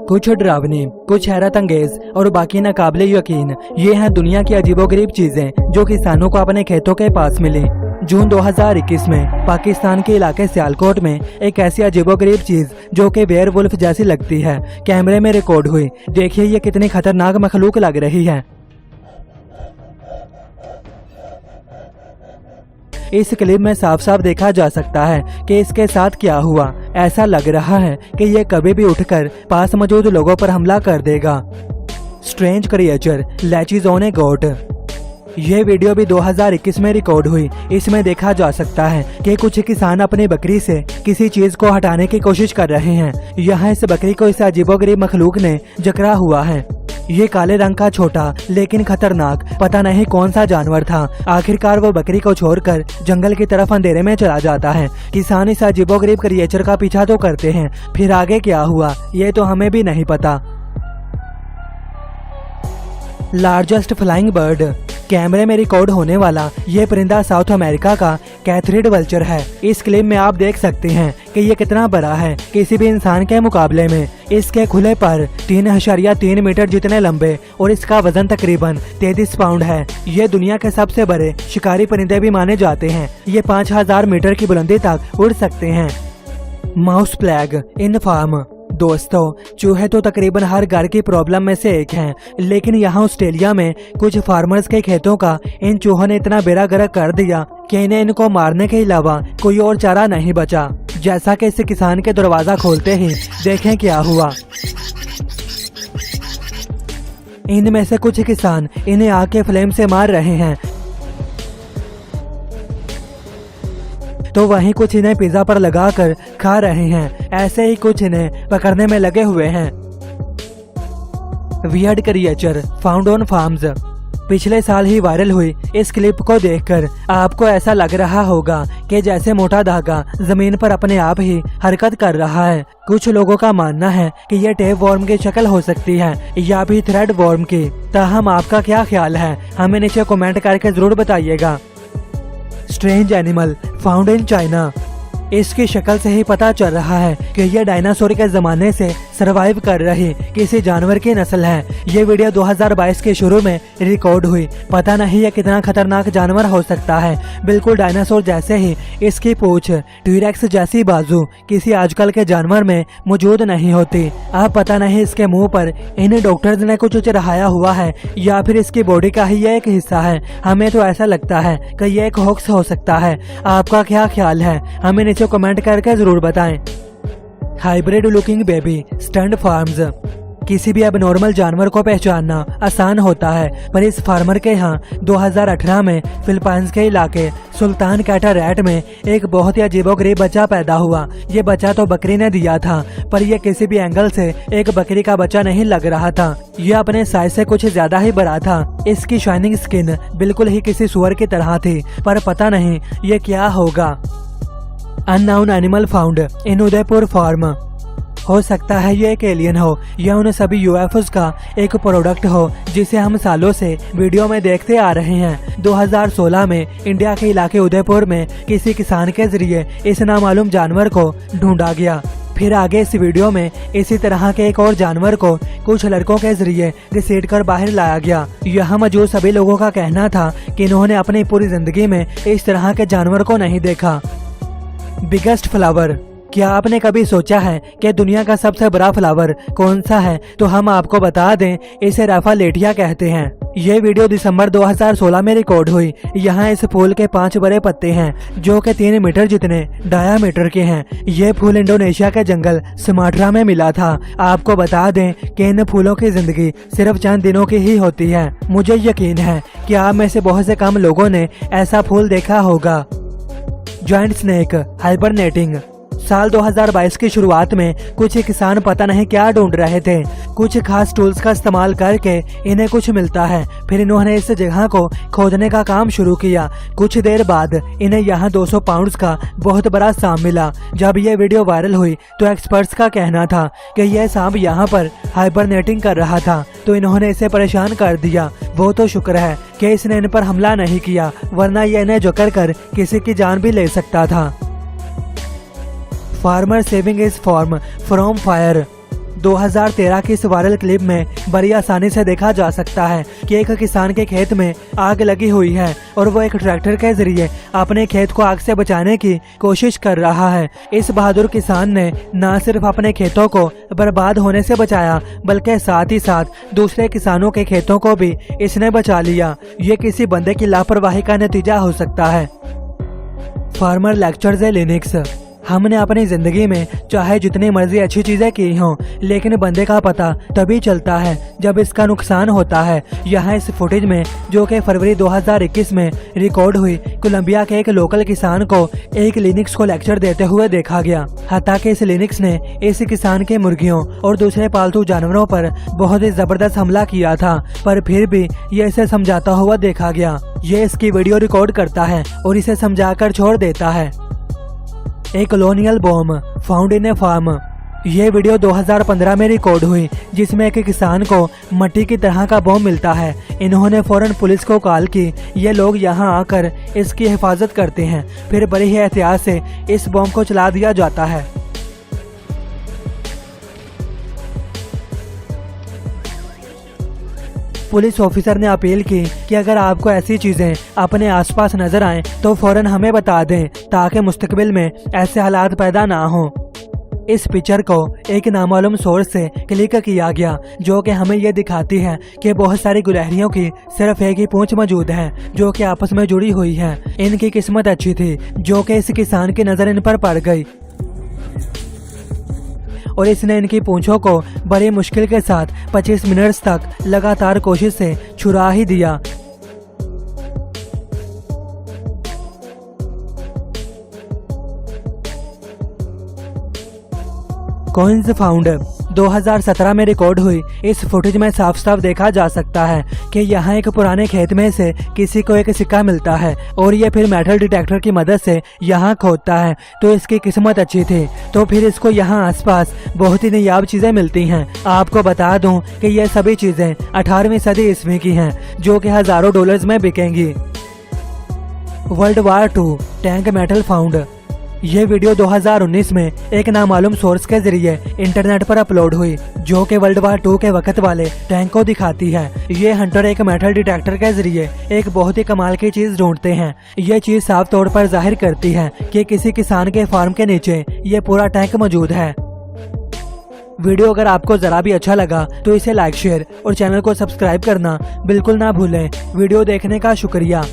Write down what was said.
कुछ डरावनी, कुछ हैरत अंगेज और बाकी नाकाबिले यकीन। ये हैं दुनिया की अजीबोगरीब चीजें जो किसानों को अपने खेतों के पास मिली। जून 2021 में पाकिस्तान के इलाके सियालकोट में एक ऐसी अजीबोगरीब चीज जो कि वेयरवुल्फ जैसी लगती है कैमरे में रिकॉर्ड हुई। देखिए ये कितनी खतरनाक मखलूक लग रही है। इस क्लिप में साफ साफ देखा जा सकता है कि इसके साथ क्या हुआ। ऐसा लग रहा है कि ये कभी भी उठकर पास मौजूद लोगों पर हमला कर देगा। स्ट्रेंज क्रिएचर लैचेस ऑन ए गोट। ये वीडियो भी 2021 में रिकॉर्ड हुई। इसमें देखा जा सकता है कि कुछ किसान अपनी बकरी से किसी चीज को हटाने की कोशिश कर रहे हैं। यहाँ इस बकरी को इस अजीबोगरीब मखलूक ने जकड़ा हुआ है। ये काले रंग का छोटा लेकिन खतरनाक पता नहीं कौन सा जानवर था। आखिरकार वो बकरी को छोड़कर जंगल की तरफ अंधेरे में चला जाता है। किसान इस अजीबोगरीब क्रिएचर का पीछा तो करते हैं, फिर आगे क्या हुआ ये तो हमें भी नहीं पता। Largest flying bird. कैमरे में रिकॉर्ड होने वाला ये परिंदा साउथ अमेरिका का कैथरीड वल्चर है। इस क्लिप में आप देख सकते हैं कि ये कितना बड़ा है किसी भी इंसान के मुकाबले में। इसके खुले पर 3.3 मीटर जितने लंबे और इसका वजन तकरीबन 33 पाउंड है। ये दुनिया के सबसे बड़े शिकारी परिंदे भी माने जाते हैं। ये 5000 मीटर की बुलंदी तक उड़ सकते हैं। माउस प्लेग इन फार्म। दोस्तों चूहे तो तकरीबन हर घर की प्रॉब्लम में से एक हैं, लेकिन यहाँ ऑस्ट्रेलिया में कुछ फार्मर्स के खेतों का इन चूहों ने इतना बेड़ा गर्क कर दिया कि इन्हें इनको मारने के अलावा कोई और चारा नहीं बचा। जैसा कि इस किसान के दरवाजा खोलते ही देखें क्या हुआ। इनमें से कुछ किसान इन्हें आग के फ्लेम से मार रहे हैं, तो वहीं कुछ इन्हें पिज्जा पर लगाकर खा रहे हैं। ऐसे ही कुछ इन्हें पकड़ने में लगे हुए हैं। Weird creature found on farms. पिछले साल ही वायरल हुई इस क्लिप को देखकर आपको ऐसा लग रहा होगा कि जैसे मोटा धागा जमीन पर अपने आप ही हरकत कर रहा है। कुछ लोगों का मानना है कि यह टेप वॉर्म की शक्ल हो सकती है या भी थ्रेड वॉर्म की। ताहम आपका क्या ख्याल है हमें नीचे कमेंट करके जरूर बताइएगा। Strange animal found in China. इसकी शक्ल से ही पता चल रहा है कि यह डायनासोर के जमाने से सरवाइव कर रही किसी जानवर की नस्ल है। ये वीडियो 2022 के शुरू में रिकॉर्ड हुई। पता नहीं यह कितना खतरनाक जानवर हो सकता है। बिल्कुल डायनासोर जैसे ही इसकी पूंछ, टीरेक्स जैसी बाजू किसी आजकल के जानवर में मौजूद नहीं होती। अब पता नहीं इसके मुंह पर इन डॉक्टर्स ने कुछ चढ़ाया हुआ है या फिर इसकी बॉडी का ही यह एक हिस्सा है। हमें तो ऐसा लगता है कि यह एक हॉक्स हो सकता है। आपका क्या ख्याल है हमें नीचे कमेंट करके जरूर बताएं। Hybrid looking baby stunt farms. किसी भी एबनॉर्मल जानवर को पहचानना आसान होता है, पर इस फार्मर के यहाँ 2018 में फिलीपींस के इलाके सुल्तान कैटरैट में एक बहुत ही अजीबोगरीब बच्चा पैदा हुआ। ये बच्चा तो बकरी ने दिया था, पर यह किसी भी एंगल से एक बकरी का बच्चा नहीं लग रहा था। यह अपने साइज से कुछ ज्यादा ही बड़ा था। इसकी शाइनिंग स्किन बिल्कुल ही किसी सुअर की तरह थी, पर पता नहीं ये क्या होगा। Unknown animal found in Udaipur farm. हो सकता है ये एक एलियन हो या उन सभी यूएफओस का एक प्रोडक्ट हो जिसे हम सालों से वीडियो में देखते आ रहे हैं। 2016 में इंडिया के इलाके उदयपुर में किसी किसान के जरिए इस नामालूम जानवर को ढूंढा गया। फिर आगे इस वीडियो में इसी तरह के एक और जानवर को कुछ लड़कों के जरिए घसीट कर बाहर लाया गया। यहाँ मौजूद सभी लोगों का कहना था कि इन्होंने अपनी पूरी जिंदगी में इस तरह के जानवर को नहीं देखा। Biggest flower. क्या आपने कभी सोचा है कि दुनिया का सबसे बड़ा फ्लावर कौन सा है? तो हम आपको बता दें, इसे राफालेटिया कहते हैं। ये वीडियो दिसंबर 2016 में रिकॉर्ड हुई। यहाँ इस फूल के 5 बड़े पत्ते हैं जो कि 3 मीटर जितने डायामीटर के हैं। ये फूल इंडोनेशिया के जंगल सुमाट्रा में मिला था। आपको बता दें कि इन फूलों की जिंदगी सिर्फ चंद दिनों की ही होती है। मुझे यकीन है कि आप में से बहुत से कम लोगों ने ऐसा फूल देखा होगा। Joint snake hibernating. साल 2022 की शुरुआत में कुछ किसान पता नहीं क्या ढूंढ रहे थे। कुछ खास टूल्स का इस्तेमाल करके इन्हें कुछ मिलता है। फिर इन्होंने इस जगह को खोदने का काम शुरू किया। कुछ देर बाद इन्हें यहाँ 200 पाउंड्स का बहुत बड़ा सांप मिला। जब ये वीडियो वायरल हुई तो एक्सपर्ट्स का कहना था कि यह सांप यहाँ पर हाइबरनेटिंग कर रहा था, तो इन्होंने इसे परेशान कर दिया। वो तो शुक्र है कि इसने इन पर हमला नहीं किया, वरना यह इन्हें जकड़ कर किसी की जान भी ले सकता था। Farmer saving his farm from fire. 2013 की इस वायरल क्लिप में बड़ी आसानी से देखा जा सकता है कि एक किसान के खेत में आग लगी हुई है और वो एक ट्रैक्टर के जरिए अपने खेत को आग से बचाने की कोशिश कर रहा है। इस बहादुर किसान ने न सिर्फ अपने खेतों को बर्बाद होने से बचाया बल्कि साथ ही साथ दूसरे किसानों के खेतों को भी इसने बचा लिया। ये किसी बंदे की लापरवाही का नतीजा हो सकता है। फार्मर लेक्चर्स ए लिनक्स। हमने अपनी जिंदगी में चाहे जितनी मर्जी अच्छी चीजें की हों, लेकिन बंदे का पता तभी चलता है जब इसका नुकसान होता है। यहाँ इस फुटेज में, जो कि फरवरी 2021 में रिकॉर्ड हुई, कोलंबिया के एक लोकल किसान को एक लिनक्स को लेक्चर देते हुए देखा गया। हालांकि इस लिनक्स ने इस किसान के मुर्गियों और दूसरे पालतू जानवरों पर बहुत ही जबरदस्त हमला किया था, पर फिर भी ये इसे समझाता हुआ देखा गया। ये इसकी वीडियो रिकॉर्ड करता है और इसे समझाकर छोड़ देता है। A colonial bomb found in a farm. ये वीडियो 2015 में रिकॉर्ड हुई, जिसमें एक किसान को मट्टी की तरह का बॉम्ब मिलता है। इन्होंने फौरन पुलिस को कॉल की। ये लोग यहाँ आकर इसकी हिफाजत करते हैं, फिर बड़ी ही एहतियात से इस बॉम्ब को चला दिया जाता है। पुलिस ऑफिसर ने अपील की कि अगर आपको ऐसी चीजें अपने आसपास नजर आएं तो फौरन हमें बता दें, ताकि मुस्तकबिल में ऐसे हालात पैदा ना हो। इस पिक्चर को एक नामालूम सोर्स से क्लिक किया गया, जो कि हमें ये दिखाती है कि बहुत सारी गुलहरियों की सिर्फ एक ही पूंछ मौजूद है, जो कि आपस में जुड़ी हुई है। इनकी किस्मत अच्छी थी, जो कि इस किसान की नजर इन पर पड़ गई और इसने इनकी पूंछों को बड़ी मुश्किल के साथ 25 मिनट तक लगातार कोशिश से छुड़ा ही दिया। कॉइन्स फाउंड 2017 में रिकॉर्ड हुई इस फुटेज में साफ साफ देखा जा सकता है कि यहाँ एक पुराने खेत में से किसी को एक सिक्का मिलता है और ये फिर मेटल डिटेक्टर की मदद से यहाँ खोदता है। तो इसकी किस्मत अच्छी थी, तो फिर इसको यहाँ आसपास बहुत ही नायाब चीजें मिलती हैं। आपको बता दूं कि ये सभी चीजें 18वीं सदी ईस्वी की हैं, जो कि हजारों डॉलर्स में बिकेंगी। World war 2 tank metal found. ये वीडियो 2019 में एक नामालूम सोर्स के जरिए इंटरनेट पर अपलोड हुई, जो कि वर्ल्ड वार 2 के वक्त वाले टैंक को दिखाती है। ये हंटर एक मेटल डिटेक्टर के जरिए एक बहुत ही कमाल की चीज ढूंढते हैं। ये चीज साफ तौर पर जाहिर करती है कि किसी किसान के फार्म के नीचे ये पूरा टैंक मौजूद है। वीडियो अगर आपको जरा भी अच्छा लगा तो इसे लाइक, शेयर और चैनल को सब्सक्राइब करना बिल्कुल ना भूलें। वीडियो देखने का शुक्रिया।